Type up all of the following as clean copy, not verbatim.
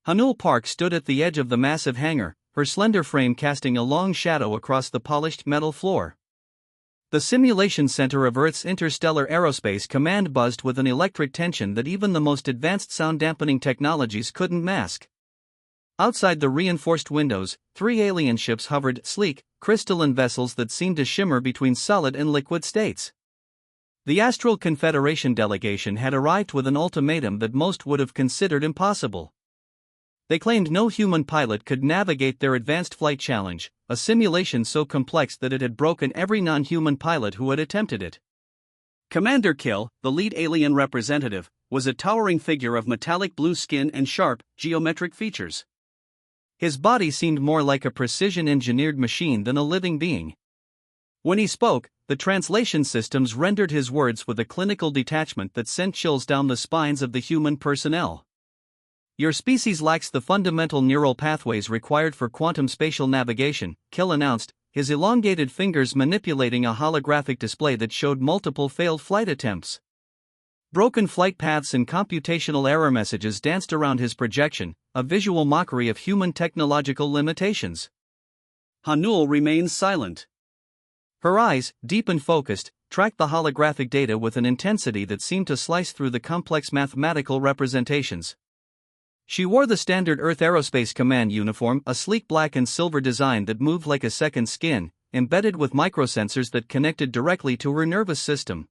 Hanul Park stood at the edge of the massive hangar, her slender frame casting a long shadow across the polished metal floor. The simulation center of Earth's Interstellar Aerospace Command buzzed with an electric tension that even the most advanced sound-dampening technologies couldn't mask. Outside the reinforced windows, 3 alien ships hovered, sleek, crystalline vessels that seemed to shimmer between solid and liquid states. The Astral Confederation delegation had arrived with an ultimatum that most would have considered impossible. They claimed no human pilot could navigate their advanced flight challenge, a simulation so complex that it had broken every non-human pilot who had attempted it. Commander Kill, the lead alien representative, was a towering figure of metallic blue skin and sharp, geometric features. His body seemed more like a precision-engineered machine than a living being. When he spoke, the translation systems rendered his words with a clinical detachment that sent chills down the spines of the human personnel. Your species lacks the fundamental neural pathways required for quantum spatial navigation, Kill announced, his elongated fingers manipulating a holographic display that showed multiple failed flight attempts. Broken flight paths and computational error messages danced around his projection, a visual mockery of human technological limitations. Hanul remained silent. Her eyes, deep and focused, tracked the holographic data with an intensity that seemed to slice through the complex mathematical representations. She wore the standard Earth Aerospace Command uniform, a sleek black and silver design that moved like a second skin, embedded with microsensors that connected directly to her nervous system.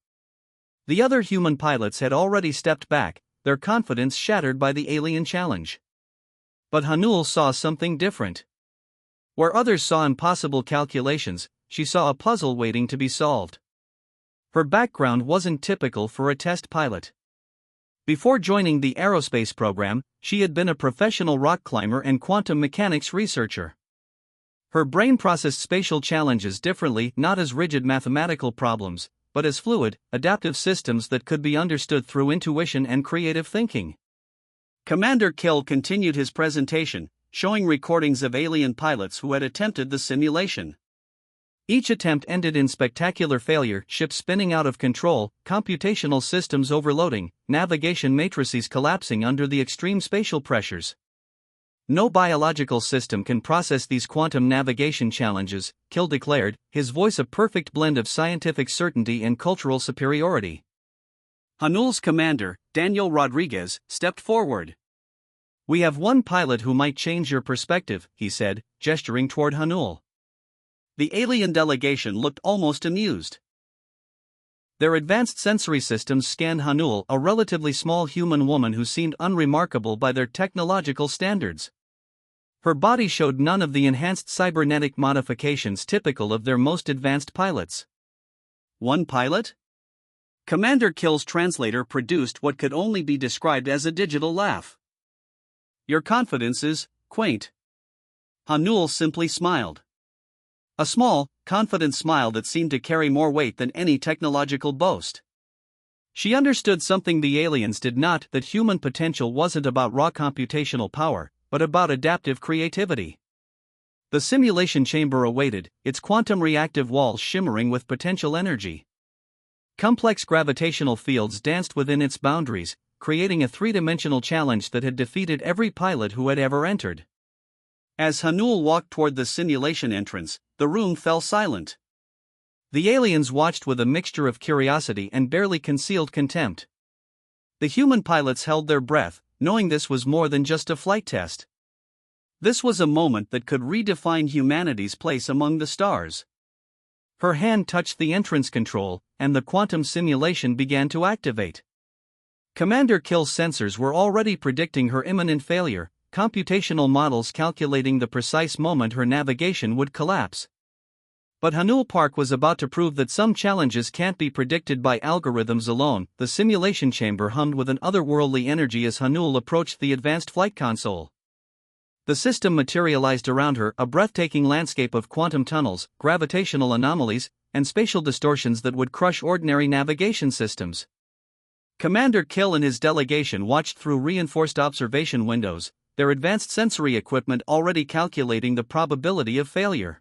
The other human pilots had already stepped back, their confidence shattered by the alien challenge. But Hanul saw something different. Where others saw impossible calculations, she saw a puzzle waiting to be solved. Her background wasn't typical for a test pilot. Before joining the aerospace program, she had been a professional rock climber and quantum mechanics researcher. Her brain processed spatial challenges differently, not as rigid mathematical problems, but as fluid, adaptive systems that could be understood through intuition and creative thinking. Commander Kill continued his presentation, showing recordings of alien pilots who had attempted the simulation. Each attempt ended in spectacular failure, ships spinning out of control, computational systems overloading, navigation matrices collapsing under the extreme spatial pressures. No biological system can process these quantum navigation challenges, Kill declared, his voice a perfect blend of scientific certainty and cultural superiority. Hanul's commander, Daniel Rodriguez, stepped forward. "We have one pilot who might change your perspective," he said, gesturing toward Hanul. The alien delegation looked almost amused. Their advanced sensory systems scanned Hanul, a relatively small human woman who seemed unremarkable by their technological standards. Her body showed none of the enhanced cybernetic modifications typical of their most advanced pilots. One pilot? Commander Kill's translator produced what could only be described as a digital laugh. "Your confidence is quaint." Hanul simply smiled. A small, confident smile that seemed to carry more weight than any technological boast. She understood something the aliens did not, that human potential wasn't about raw computational power, but about adaptive creativity. The simulation chamber awaited, its quantum reactive walls shimmering with potential energy. Complex gravitational fields danced within its boundaries, creating a three-dimensional challenge that had defeated every pilot who had ever entered. As Hanul walked toward the simulation entrance, the room fell silent. The aliens watched with a mixture of curiosity and barely concealed contempt. The human pilots held their breath, knowing this was more than just a flight test. This was a moment that could redefine humanity's place among the stars. Her hand touched the entrance control, and the quantum simulation began to activate. Commander Kill's sensors were already predicting her imminent failure, computational models calculating the precise moment her navigation would collapse. But Hanul Park was about to prove that some challenges can't be predicted by algorithms alone. The simulation chamber hummed with an otherworldly energy as Hanul approached the advanced flight console. The system materialized around her, a breathtaking landscape of quantum tunnels, gravitational anomalies, and spatial distortions that would crush ordinary navigation systems. Commander Kill and his delegation watched through reinforced observation windows, their advanced sensory equipment already calculating the probability of failure.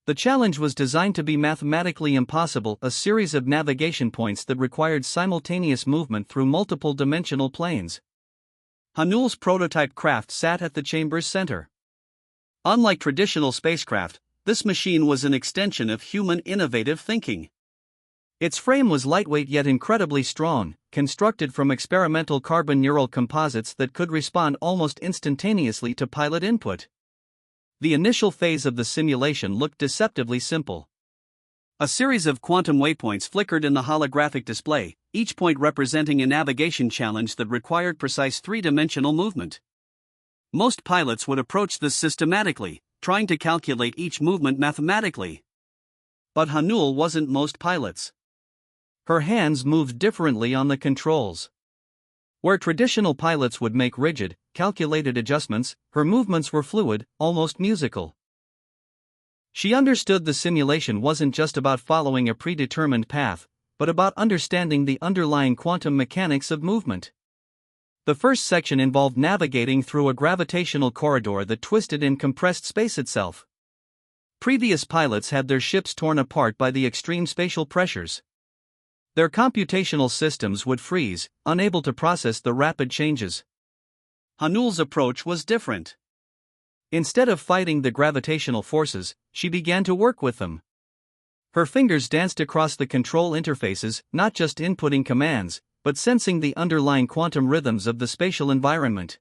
The challenge was designed to be mathematically impossible, a series of navigation points that required simultaneous movement through multiple dimensional planes. Hanul's prototype craft sat at the chamber's center. Unlike traditional spacecraft, this machine was an extension of human innovative thinking. Its frame was lightweight yet incredibly strong, constructed from experimental carbon neural composites that could respond almost instantaneously to pilot input. The initial phase of the simulation looked deceptively simple. A series of quantum waypoints flickered in the holographic display, each point representing a navigation challenge that required precise three-dimensional movement. Most pilots would approach this systematically, trying to calculate each movement mathematically. But Hanul wasn't most pilots. Her hands moved differently on the controls. Where traditional pilots would make rigid, calculated adjustments, her movements were fluid, almost musical. She understood the simulation wasn't just about following a predetermined path, but about understanding the underlying quantum mechanics of movement. The first section involved navigating through a gravitational corridor that twisted in compressed space itself. Previous pilots had their ships torn apart by the extreme spatial pressures. Their computational systems would freeze, unable to process the rapid changes. Hanul's approach was different. Instead of fighting the gravitational forces, she began to work with them. Her fingers danced across the control interfaces, not just inputting commands, but sensing the underlying quantum rhythms of the spatial environment.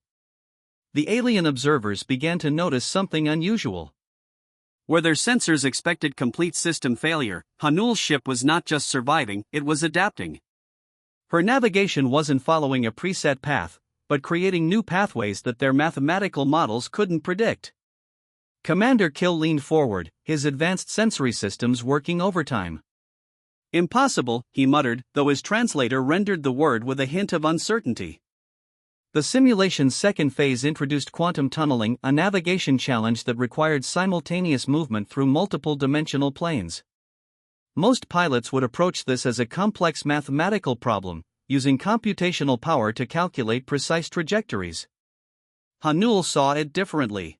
The alien observers began to notice something unusual. Where their sensors expected complete system failure, Hanul's ship was not just surviving, it was adapting. Her navigation wasn't following a preset path, but creating new pathways that their mathematical models couldn't predict. Commander Kill leaned forward, his advanced sensory systems working overtime. "Impossible," he muttered, though his translator rendered the word with a hint of uncertainty. The simulation's second phase introduced quantum tunneling, a navigation challenge that required simultaneous movement through multiple dimensional planes. Most pilots would approach this as a complex mathematical problem, using computational power to calculate precise trajectories. Hanul saw it differently.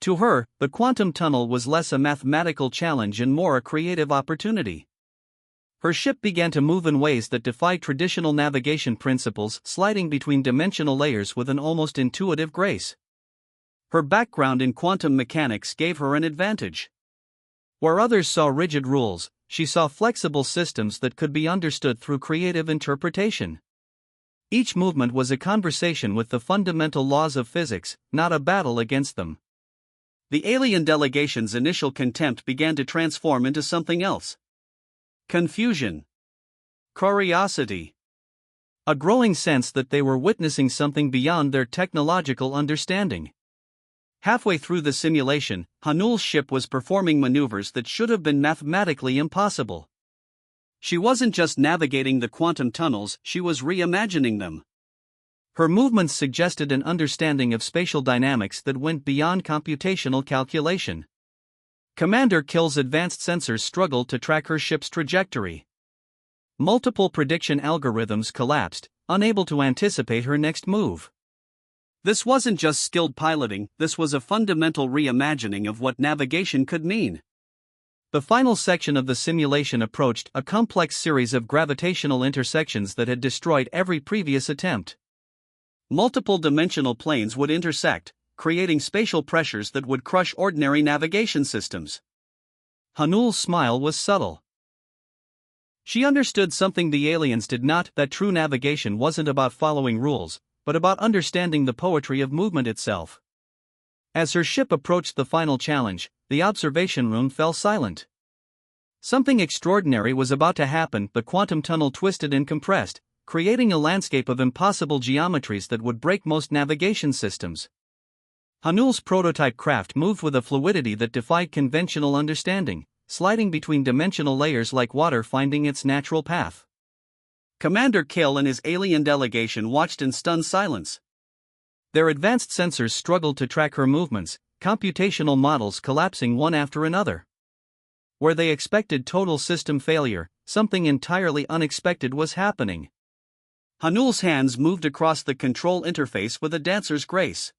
To her, the quantum tunnel was less a mathematical challenge and more a creative opportunity. Her ship began to move in ways that defied traditional navigation principles, sliding between dimensional layers with an almost intuitive grace. Her background in quantum mechanics gave her an advantage. Where others saw rigid rules, she saw flexible systems that could be understood through creative interpretation. Each movement was a conversation with the fundamental laws of physics, not a battle against them. The alien delegation's initial contempt began to transform into something else. Confusion. Curiosity. A growing sense that they were witnessing something beyond their technological understanding. Halfway through the simulation, Hanul's ship was performing maneuvers that should have been mathematically impossible. She wasn't just navigating the quantum tunnels, she was reimagining them. Her movements suggested an understanding of spatial dynamics that went beyond computational calculation. Commander Kill's advanced sensors struggled to track her ship's trajectory. Multiple prediction algorithms collapsed, unable to anticipate her next move. This wasn't just skilled piloting, this was a fundamental reimagining of what navigation could mean. The final section of the simulation approached a complex series of gravitational intersections that had destroyed every previous attempt. Multiple dimensional planes would intersect, creating spatial pressures that would crush ordinary navigation systems. Hanul's smile was subtle. She understood something the aliens did not, that true navigation wasn't about following rules, but about understanding the poetry of movement itself. As her ship approached the final challenge, the observation room fell silent. Something extraordinary was about to happen. The quantum tunnel twisted and compressed, creating a landscape of impossible geometries that would break most navigation systems. Hanul's prototype craft moved with a fluidity that defied conventional understanding, sliding between dimensional layers like water finding its natural path. Commander Kill and his alien delegation watched in stunned silence. Their advanced sensors struggled to track her movements, computational models collapsing one after another. Where they expected total system failure, something entirely unexpected was happening. Hanul's hands moved across the control interface with a dancer's grace.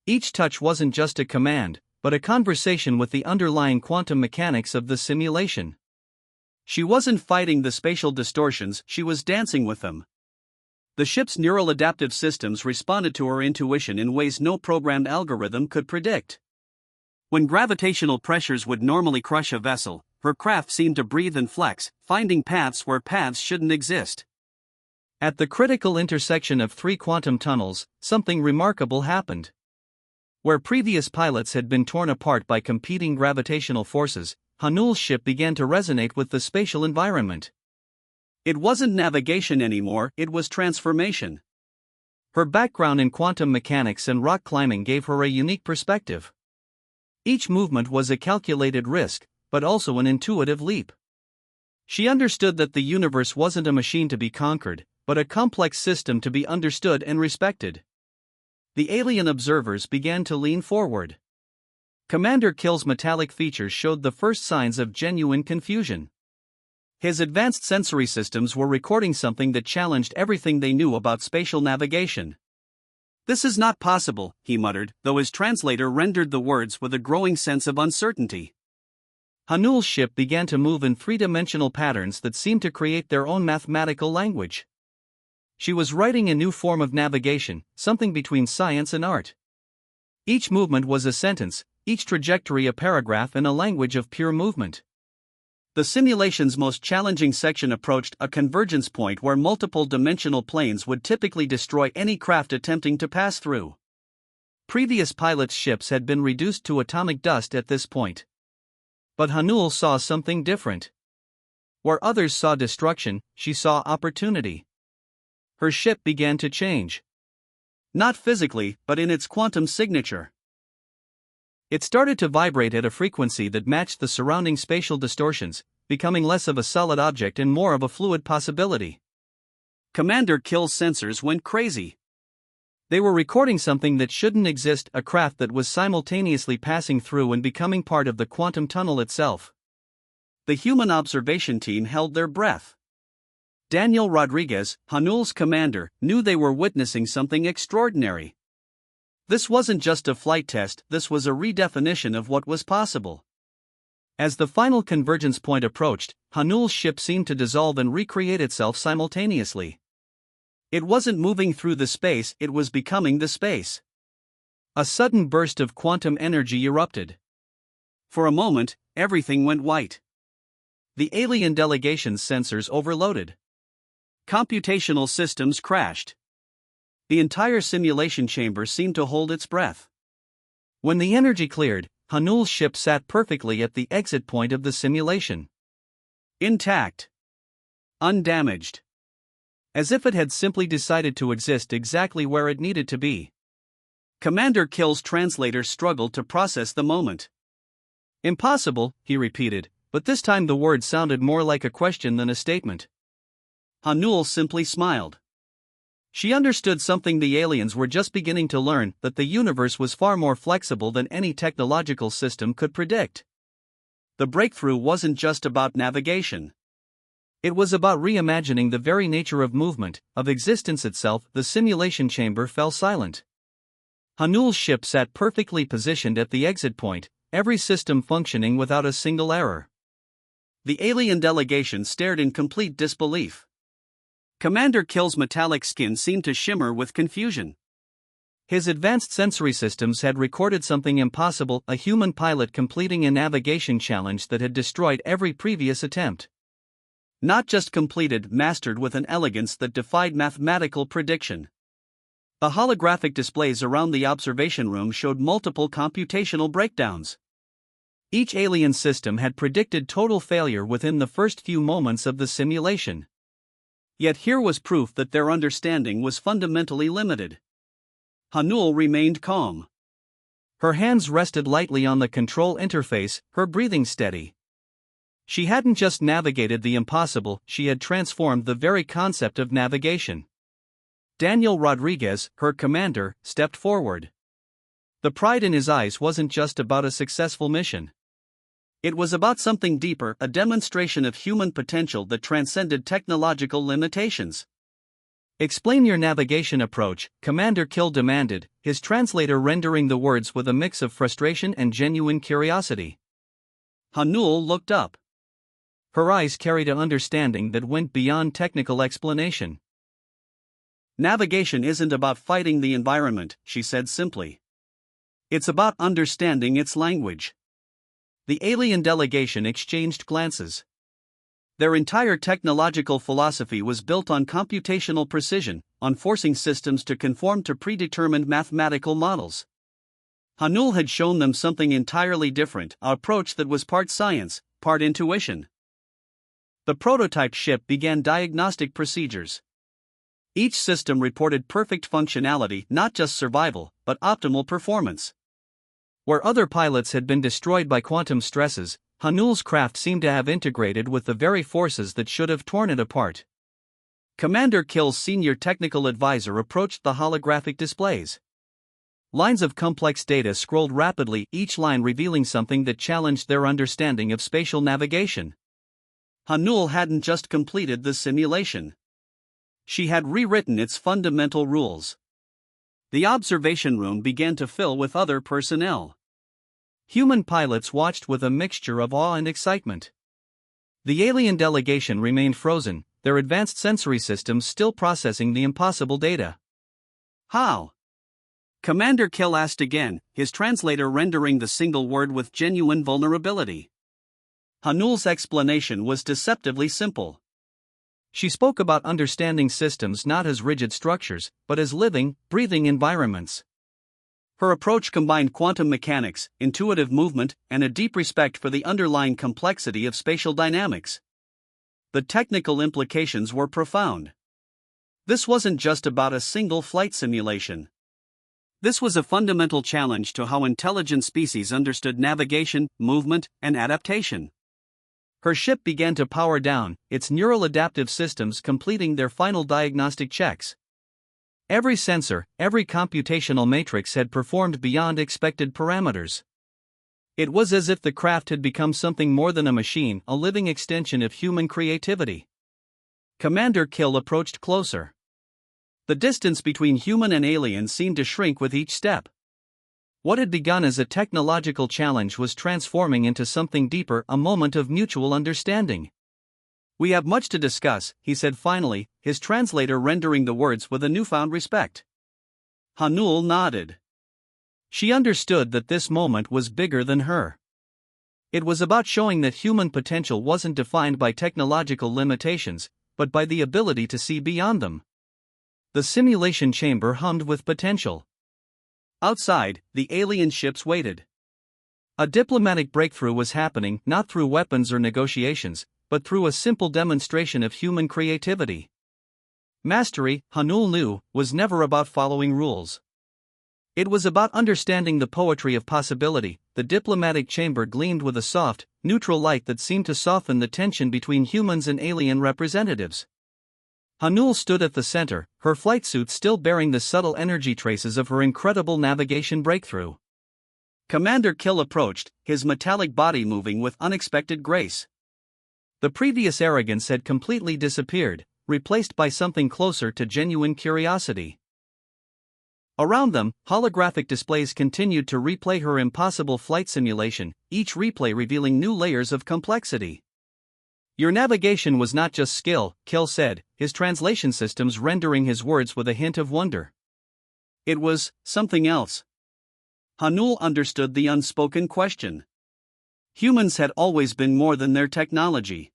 Each touch wasn't just a command, but a conversation with the underlying quantum mechanics of the simulation. She wasn't fighting the spatial distortions, she was dancing with them. The ship's neural adaptive systems responded to her intuition in ways no programmed algorithm could predict. When gravitational pressures would normally crush a vessel, her craft seemed to breathe and flex, finding paths where paths shouldn't exist. At the critical intersection of three quantum tunnels, something remarkable happened. Where previous pilots had been torn apart by competing gravitational forces, Hanul's ship began to resonate with the spatial environment. It wasn't navigation anymore, it was transformation. Her background in quantum mechanics and rock climbing gave her a unique perspective. Each movement was a calculated risk, but also an intuitive leap. She understood that the universe wasn't a machine to be conquered, but a complex system to be understood and respected. The alien observers began to lean forward. Commander Kill's metallic features showed the first signs of genuine confusion. His advanced sensory systems were recording something that challenged everything they knew about spatial navigation. "This is not possible," he muttered, though his translator rendered the words with a growing sense of uncertainty. Hanul's ship began to move in three-dimensional patterns that seemed to create their own mathematical language. She was writing a new form of navigation, something between science and art. Each movement was a sentence, each trajectory a paragraph in a language of pure movement. The simulation's most challenging section approached a convergence point where multiple dimensional planes would typically destroy any craft attempting to pass through. Previous pilots' ships had been reduced to atomic dust at this point. But Hanul saw something different. Where others saw destruction, she saw opportunity. Her ship began to change. Not physically, but in its quantum signature. It started to vibrate at a frequency that matched the surrounding spatial distortions, becoming less of a solid object and more of a fluid possibility. Commander Kill's sensors went crazy. They were recording something that shouldn't exist, a craft that was simultaneously passing through and becoming part of the quantum tunnel itself. The human observation team held their breath. Daniel Rodriguez, Hanul's commander, knew they were witnessing something extraordinary. This wasn't just a flight test, this was a redefinition of what was possible. As the final convergence point approached, Hanul's ship seemed to dissolve and recreate itself simultaneously. It wasn't moving through the space, it was becoming the space. A sudden burst of quantum energy erupted. For a moment, everything went white. The alien delegation's sensors overloaded. Computational systems crashed. The entire simulation chamber seemed to hold its breath. When the energy cleared, Hanul's ship sat perfectly at the exit point of the simulation. Intact. Undamaged. As if it had simply decided to exist exactly where it needed to be. Commander Kill's translator struggled to process the moment. "Impossible," he repeated, but this time the word sounded more like a question than a statement. Hanul simply smiled. She understood something the aliens were just beginning to learn, that the universe was far more flexible than any technological system could predict. The breakthrough wasn't just about navigation. It was about reimagining the very nature of movement, of existence itself. The simulation chamber fell silent. Hanul's ship sat perfectly positioned at the exit point, every system functioning without a single error. The alien delegation stared in complete disbelief. Commander Kill's metallic skin seemed to shimmer with confusion. His advanced sensory systems had recorded something impossible, a human pilot completing a navigation challenge that had destroyed every previous attempt. Not just completed, mastered with an elegance that defied mathematical prediction. The holographic displays around the observation room showed multiple computational breakdowns. Each alien system had predicted total failure within the first few moments of the simulation. Yet here was proof that their understanding was fundamentally limited. Hanul remained calm. Her hands rested lightly on the control interface, her breathing steady. She hadn't just navigated the impossible, she had transformed the very concept of navigation. Daniel Rodriguez, her commander, stepped forward. The pride in his eyes wasn't just about a successful mission. It was about something deeper, a demonstration of human potential that transcended technological limitations. "Explain your navigation approach," Commander Kill demanded, his translator rendering the words with a mix of frustration and genuine curiosity. Hanul looked up. Her eyes carried an understanding that went beyond technical explanation. Navigation isn't about fighting the environment, she said simply. It's about understanding its language. The alien delegation exchanged glances. Their entire technological philosophy was built on computational precision, on forcing systems to conform to predetermined mathematical models. Hanul had shown them something entirely different, an approach that was part science, part intuition. The prototype ship began diagnostic procedures. Each system reported perfect functionality, not just survival, but optimal performance. Where other pilots had been destroyed by quantum stresses, Hanul's craft seemed to have integrated with the very forces that should have torn it apart. Commander Kill's senior technical advisor approached the holographic displays. Lines of complex data scrolled rapidly, each line revealing something that challenged their understanding of spatial navigation. Hanul hadn't just completed the simulation. She had rewritten its fundamental rules. The observation room began to fill with other personnel. Human pilots watched with a mixture of awe and excitement. The alien delegation remained frozen, their advanced sensory systems still processing the impossible data. How? Commander Kill asked again, his translator rendering the single word with genuine vulnerability. Hanul's explanation was deceptively simple. She spoke about understanding systems not as rigid structures, but as living, breathing environments. Her approach combined quantum mechanics, intuitive movement, and a deep respect for the underlying complexity of spatial dynamics. The technical implications were profound. This wasn't just about a single flight simulation. This was a fundamental challenge to how intelligent species understood navigation, movement, and adaptation. Her ship began to power down, its neural adaptive systems completing their final diagnostic checks. Every sensor, every computational matrix had performed beyond expected parameters. It was as if the craft had become something more than a machine, a living extension of human creativity. Commander Kill approached closer. The distance between human and alien seemed to shrink with each step. What had begun as a technological challenge was transforming into something deeper, a moment of mutual understanding. "We have much to discuss," he said finally, his translator rendering the words with a newfound respect. Hanul nodded. She understood that this moment was bigger than her. It was about showing that human potential wasn't defined by technological limitations, but by the ability to see beyond them. The simulation chamber hummed with potential. Outside, the alien ships waited. A diplomatic breakthrough was happening, not through weapons or negotiations, but through a simple demonstration of human creativity. Mastery, Hanul knew, was never about following rules. It was about understanding the poetry of possibility. The diplomatic chamber gleamed with a soft, neutral light that seemed to soften the tension between humans and alien representatives. Hanul stood at the center, her flight suit still bearing the subtle energy traces of her incredible navigation breakthrough. Commander Kill approached, his metallic body moving with unexpected grace. The previous arrogance had completely disappeared, replaced by something closer to genuine curiosity. Around them, holographic displays continued to replay her impossible flight simulation, each replay revealing new layers of complexity. "Your navigation was not just skill," Kill said, his translation systems rendering his words with a hint of wonder. "It was something else." Hanul understood the unspoken question. Humans had always been more than their technology.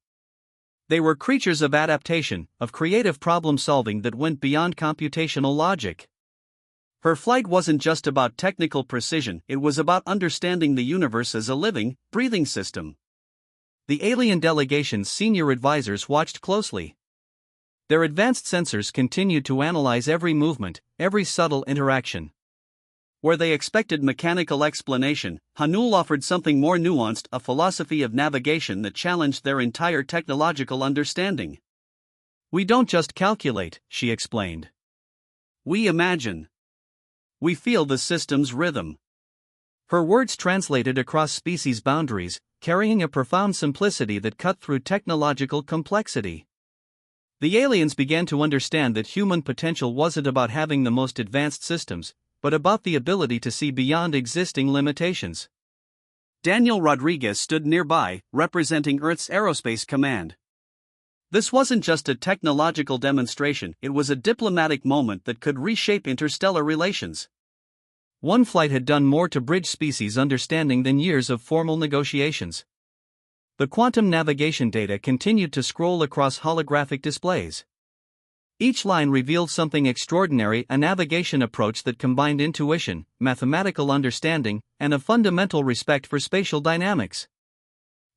They were creatures of adaptation, of creative problem-solving that went beyond computational logic. Her flight wasn't just about technical precision, it was about understanding the universe as a living, breathing system. The alien delegation's senior advisors watched closely. Their advanced sensors continued to analyze every movement, every subtle interaction. Where they expected mechanical explanation, Hanul offered something more nuanced, a philosophy of navigation that challenged their entire technological understanding. "We don't just calculate," she explained. "We imagine. We feel the system's rhythm." Her words translated across species boundaries, carrying a profound simplicity that cut through technological complexity. The aliens began to understand that human potential wasn't about having the most advanced systems, but about the ability to see beyond existing limitations. Daniel Rodriguez stood nearby, representing Earth's Aerospace Command. This wasn't just a technological demonstration, it was a diplomatic moment that could reshape interstellar relations. One flight had done more to bridge species understanding than years of formal negotiations. The quantum navigation data continued to scroll across holographic displays. Each line revealed something extraordinary, a navigation approach that combined intuition, mathematical understanding, and a fundamental respect for spatial dynamics.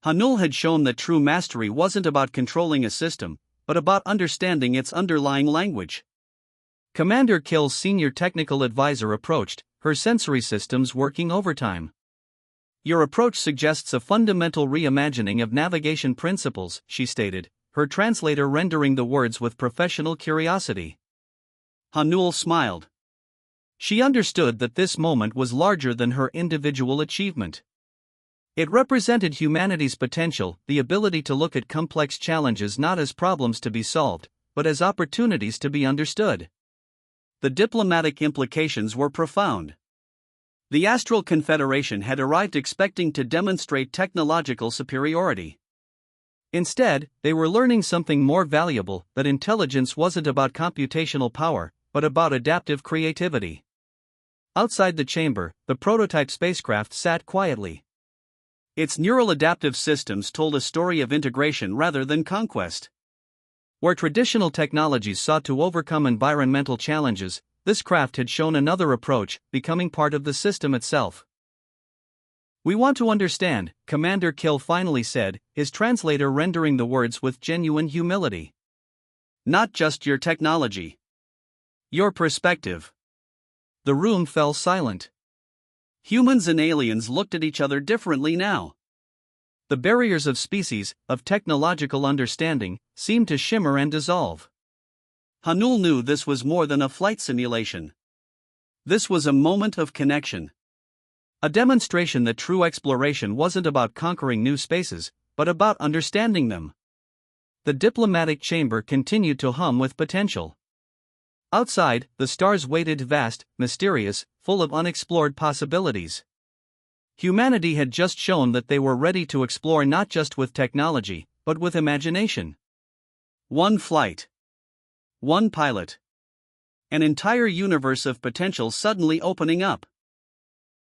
Hanul had shown that true mastery wasn't about controlling a system, but about understanding its underlying language. Commander Kill's senior technical advisor approached, her sensory systems working overtime. Your approach suggests a fundamental reimagining of navigation principles, she stated, her translator rendering the words with professional curiosity. Hanul smiled. She understood that this moment was larger than her individual achievement. It represented humanity's potential, the ability to look at complex challenges not as problems to be solved, but as opportunities to be understood. The diplomatic implications were profound. The Astral Confederation had arrived expecting to demonstrate technological superiority. Instead, they were learning something more valuable, that intelligence wasn't about computational power, but about adaptive creativity. Outside the chamber, the prototype spacecraft sat quietly. Its neural adaptive systems told a story of integration rather than conquest. Where traditional technologies sought to overcome environmental challenges, this craft had shown another approach, becoming part of the system itself. "We want to understand," Commander Kill finally said, his translator rendering the words with genuine humility. "Not just your technology. Your perspective." The room fell silent. Humans and aliens looked at each other differently now. The barriers of species, of technological understanding, seemed to shimmer and dissolve. Hanul knew this was more than a flight simulation. This was a moment of connection. A demonstration that true exploration wasn't about conquering new spaces, but about understanding them. The diplomatic chamber continued to hum with potential. Outside, the stars waited vast, mysterious, full of unexplored possibilities. Humanity had just shown that they were ready to explore not just with technology, but with imagination. One flight. One pilot. An entire universe of potential suddenly opening up.